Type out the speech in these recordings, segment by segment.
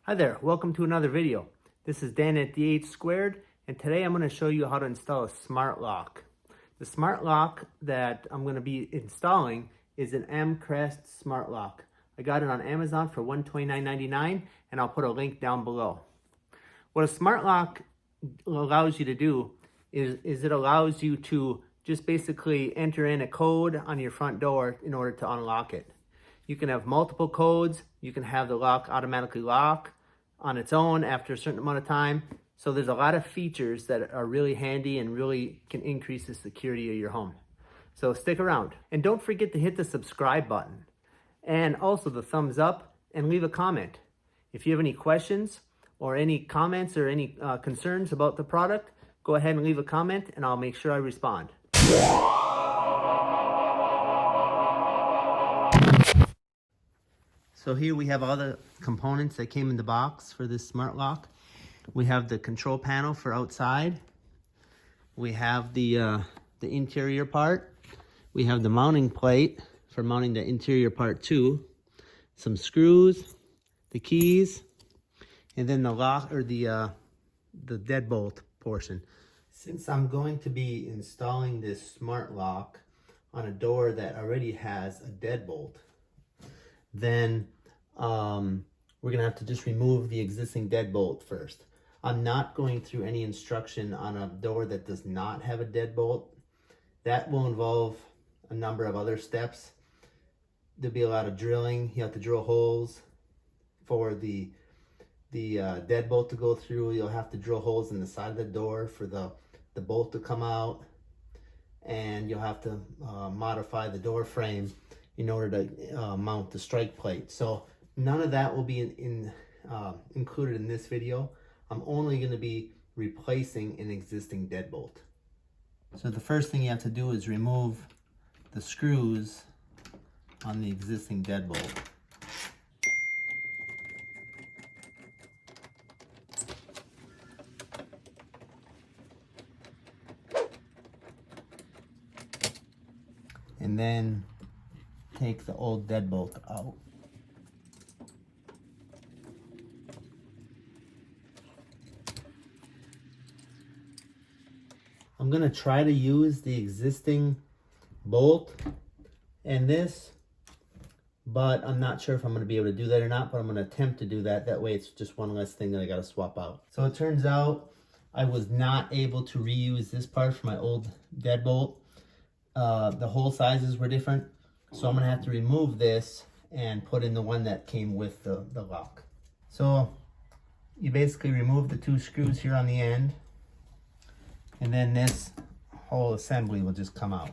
Hi there, welcome to another video. This is Dan at the 8 Squared, and today I'm going to show you how to install a smart lock. The smart lock that I'm going to be installing is an Amcrest smart lock. I got it on Amazon for $129.99, and I'll put a link down below. What a smart lock allows you to do is it allows you to just basically enter in a code on your front door in order to unlock it. You can have multiple codes. You can have the lock automatically lock on its own after a certain amount of time. So there's a lot of features that are really handy and really can increase the security of your home. So stick around. And don't forget to hit the subscribe button and also the thumbs up, and leave a comment. If you have any questions or any comments or any concerns about the product, go ahead and leave a comment and I'll make sure I respond. So here we have all the components that came in the box for this smart lock. We have the control panel for outside. We have the interior part. We have the mounting plate for mounting the interior part too. Some screws, the keys, and then the lock or the deadbolt portion. Since I'm going to be installing this smart lock on a door that already has a deadbolt, then we're gonna have to just remove the existing deadbolt first. I'm not going through any instruction on a door that does not have a deadbolt. That will involve a number of other steps. There'll be a lot of drilling. You have to drill holes for the deadbolt to go through. You'll have to drill holes in the side of the door for the bolt to come out, and you'll have to modify the door frame in order to mount the strike plate. So none of that will be included in this video. I'm only going to be replacing an existing deadbolt. So the first thing you have to do is remove the screws on the existing deadbolt. And then take the old deadbolt out. I'm gonna try to use the existing bolt and this, but I'm not sure if I'm gonna be able to do that or not, but I'm gonna attempt to do that. That way it's just one less thing that I gotta swap out. So it turns out I was not able to reuse this part for my old deadbolt. The hole sizes were different, so I'm gonna have to remove this and put in the one that came with the lock. So you basically remove the two screws here on the end, and then this whole assembly will just come out.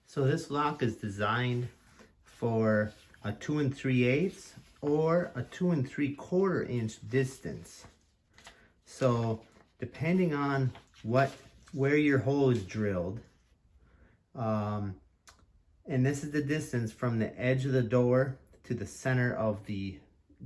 So this lock is designed for a 2 3/8 or a 2 3/4 inch distance. So depending on where your hole is drilled, and this is the distance from the edge of the door to the center of the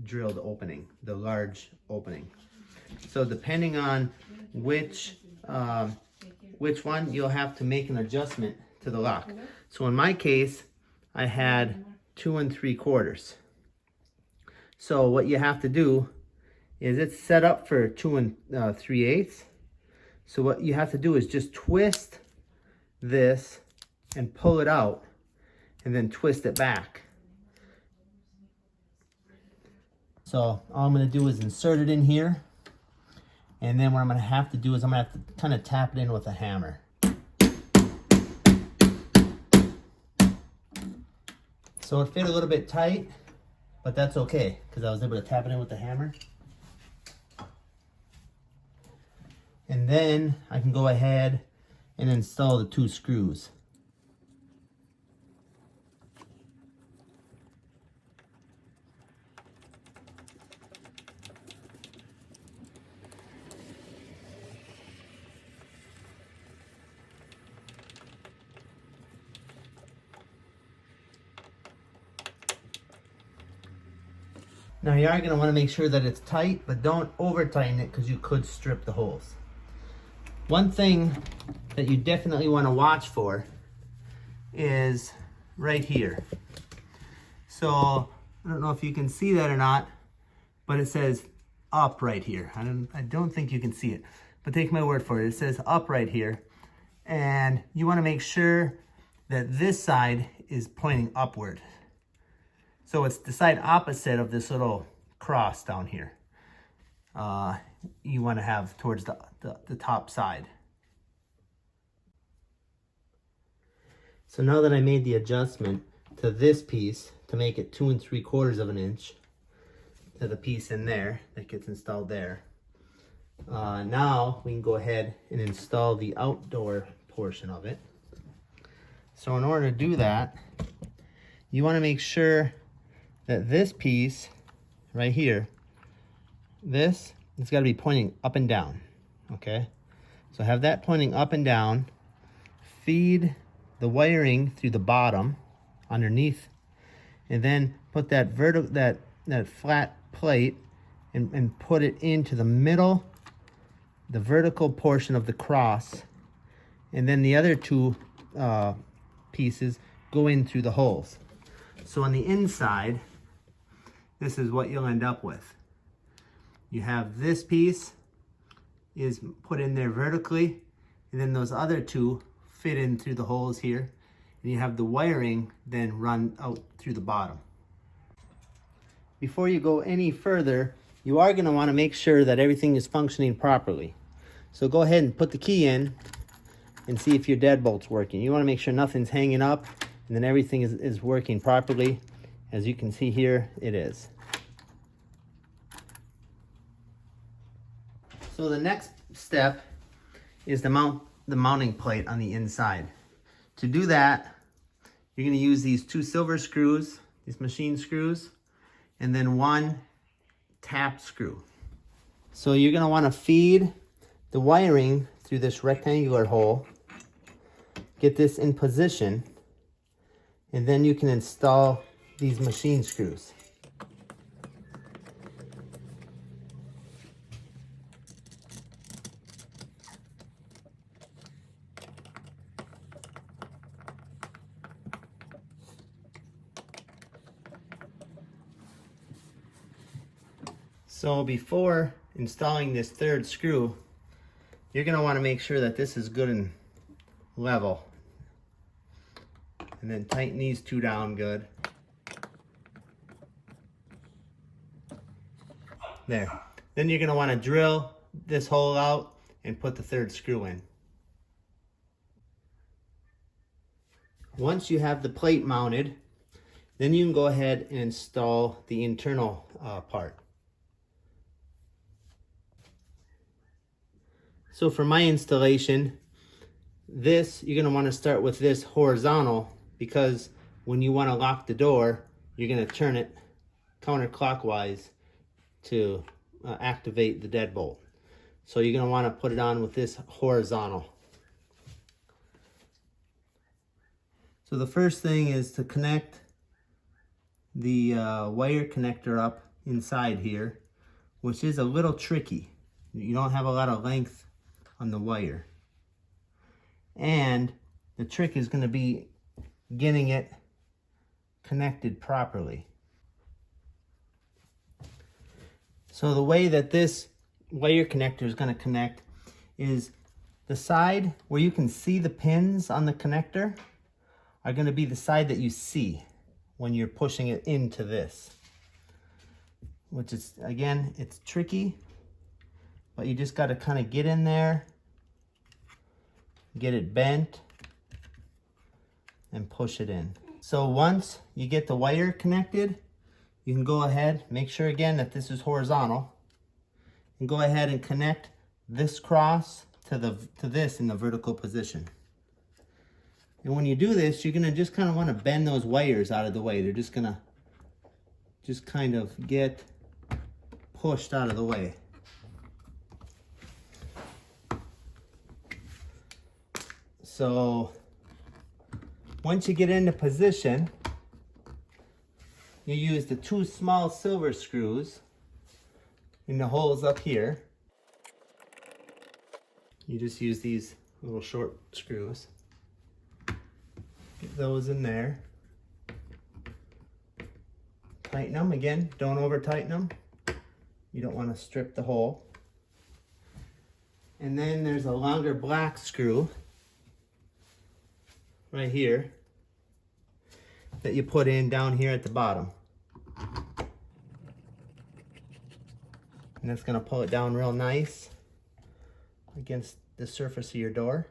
drilled opening, the large opening. So depending on which one, you'll have to make an adjustment to the lock. So in my case, I had 2 3/4. So what you have to do is it's set up for 2 3/8. So what you have to do is just twist this and pull it out, and then twist it back. So all I'm going to do is insert it in here, and then what I'm going to have to do is I'm going to have to kind of tap it in with a hammer. So it fit a little bit tight, but that's okay because I was able to tap it in with the hammer. And then I can go ahead and install the two screws. Now you are going to want to make sure that it's tight, but don't over tighten it because you could strip the holes. One thing that you definitely want to watch for is right here. So I don't know if you can see that or not, but it says up right here. I don't think you can see it, but take my word for it. It says up right here. And you want to make sure that this side is pointing upward. So it's the side opposite of this little cross down here. You want to have towards the top side. So now that I made the adjustment to this piece to make it 2 3/4 of an inch to the piece in there that gets installed there, now we can go ahead and install the outdoor portion of it. So in order to do that, you want to make sure that this piece right here, it's got to be pointing up and down. Okay, so have that pointing up and down. Feed the wiring through the bottom underneath, and then put that that flat plate and put it into the middle, the vertical portion of the cross, and then the other two pieces go in through the holes. So on the inside, this is what you'll end up with. You have this piece is put in there vertically, and then those other two fit in through the holes here, and you have the wiring then run out through the bottom. Before you go any further, you are going to want to make sure that everything is functioning properly. So go ahead and put the key in and see if your deadbolt's working. You want to make sure nothing's hanging up, and then everything is working properly. As you can see here, it is. So the next step is to mount the mounting plate on the inside. To do that, you're going to use these 2 silver screws, these machine screws, and then 1 tap screw. So you're going to want to feed the wiring through this rectangular hole, get this in position, and then you can install these machine screws. So before installing this 3rd screw, you're going to want to make sure that this is good and level. And then tighten these 2 down good. There. Then you're going to want to drill this hole out and put the 3rd screw in. Once you have the plate mounted, then you can go ahead and install the internal part. So for my installation, you're going to want to start with this horizontal, because when you want to lock the door, you're going to turn it counterclockwise to activate the deadbolt. So you're going to want to put it on with this horizontal. So the first thing is to connect the wire connector up inside here, which is a little tricky. You don't have a lot of length on the wire. And the trick is going to be getting it connected properly. So the way that this wire connector is going to connect is the side where you can see the pins on the connector are going to be the side that you see when you're pushing it into this. Which is, again, it's tricky, but you just got to kind of get in there, get it bent, and push it in. So once you get the wire connected, you can go ahead, make sure again that this is horizontal, and go ahead and connect this cross to this in the vertical position. And when you do this, you're gonna just kind of want to bend those wires out of the way. They're just gonna kind of get pushed out of the way. So once you get into position, you use the 2 small silver screws in the holes up here. You just use these little short screws. Get those in there. Tighten them again, don't over tighten them. You don't want to strip the hole. And then there's a longer black screw right here that you put in down here at the bottom. And that's going to pull it down real nice against the surface of your door.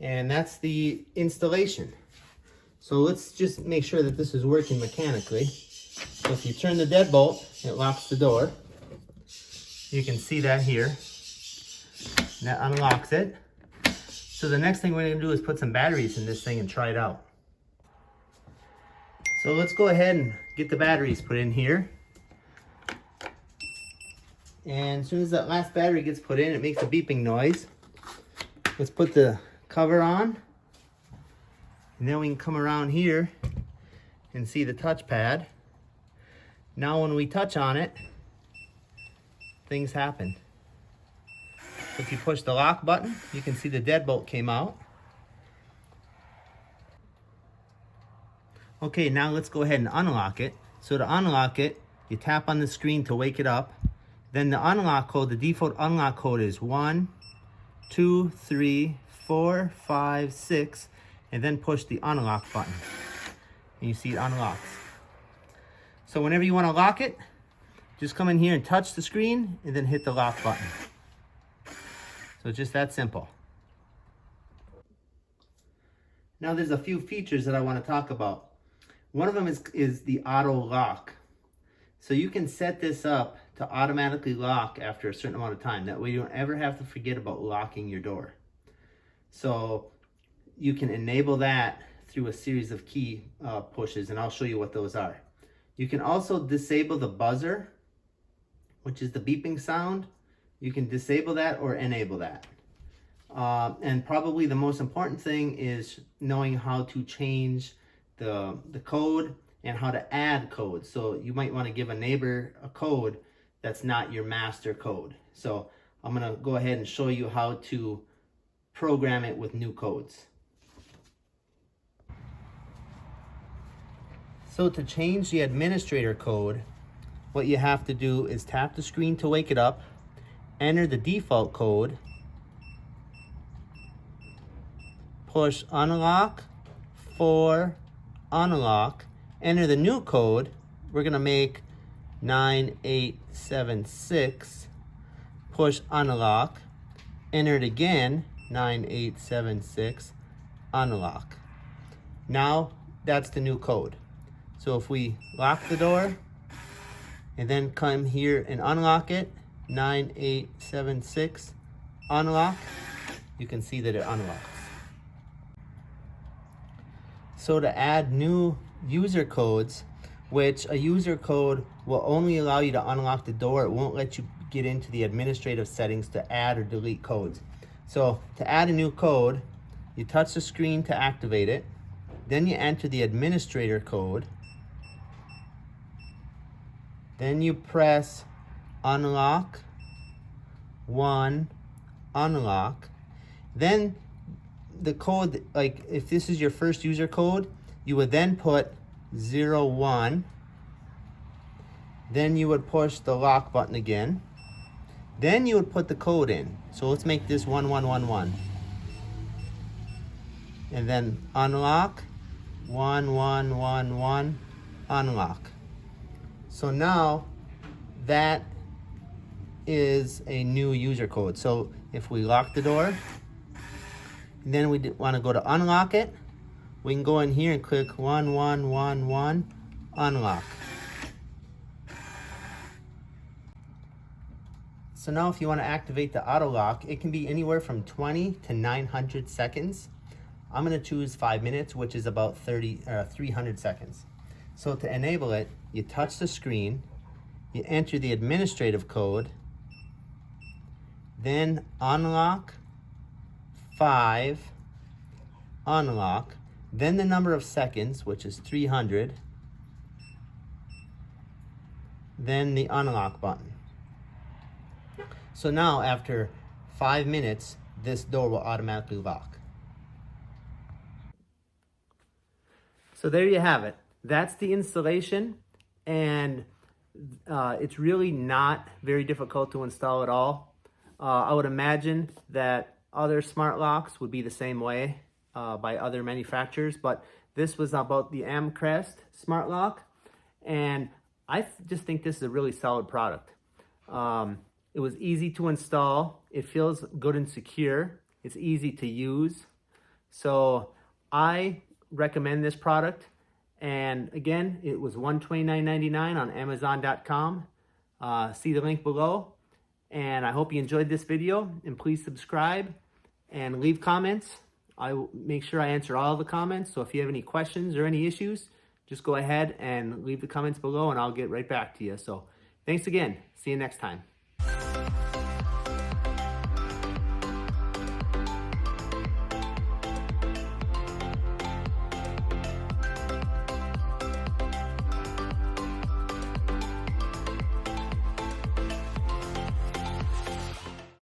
And that's the installation. So let's just make sure that this is working mechanically. So if you turn the deadbolt, it locks the door. You can see that here. And that unlocks it. So the next thing we're going to do is put some batteries in this thing and try it out. So let's go ahead and get the batteries put in here. And as soon as that last battery gets put in, it makes a beeping noise. Let's put the cover on. And then we can come around here and see the touchpad. Now when we touch on it, things happen. If you push the lock button, you can see the deadbolt came out. Okay, now let's go ahead and unlock it. So to unlock it, you tap on the screen to wake it up. Then the unlock code, the default unlock code is 1, 2, 3, 4, 5, 6, and then push the unlock button. And you see it unlocks. So whenever you want to lock it, just come in here and touch the screen and then hit the lock button. So it's just that simple. Now there's a few features that I want to talk about. One of them is the auto lock. So you can set this up to automatically lock after a certain amount of time. That way you don't ever have to forget about locking your door. So you can enable that through a series of key pushes, and I'll show you what those are. You can also disable the buzzer, which is the beeping sound. You can disable that or enable that. And probably the most important thing is knowing how to change the code and how to add code. So you might want to give a neighbor a code that's not your master code. So I'm going to go ahead and show you how to program it with new codes. So to change the administrator code, what you have to do is tap the screen to wake it up, enter the default code, push unlock, 4, unlock, enter the new code. We're going to make 9876, push unlock, enter it again, 9876, unlock. Now that's the new code. So if we lock the door and then come here and unlock it, 9876, unlock, you can see that it unlocks. So to add new user codes, which a user code will only allow you to unlock the door, it won't let you get into the administrative settings to add or delete codes. So to add a new code, you touch the screen to activate it, then you enter the administrator code, then you press unlock, 1, unlock, then the code, like if this is your first user code, you would then put 01, then you would push the lock button again, then you would put the code in. So let's make this 1111, and then unlock, 1111, unlock. So now that is a new user code. So if we lock the door, then we want to go to unlock it, we can go in here and click 1111, unlock. So now if you want to activate the auto lock, it can be anywhere from 20 to 900 seconds. I'm going to choose 5 minutes, which is about 300 seconds. So to enable it, you touch the screen, you enter the administrative code, then unlock, 5, unlock, then the number of seconds, which is 300, then the unlock button. So now after 5 minutes, this door will automatically lock. So there you have it. That's the installation, and It's really not very difficult to install at all. I would imagine that other smart locks would be the same way by other manufacturers, but this was about the Amcrest smart lock, and I just think this is a really solid product. It was easy to install. It feels good and secure. It's easy to use. So I recommend this product. And again, it was $129.99 on Amazon.com. See the link below. And I hope you enjoyed this video. And please subscribe and leave comments. I will make sure I answer all the comments. So if you have any questions or any issues, just go ahead and leave the comments below and I'll get right back to you. So thanks again. See you next time.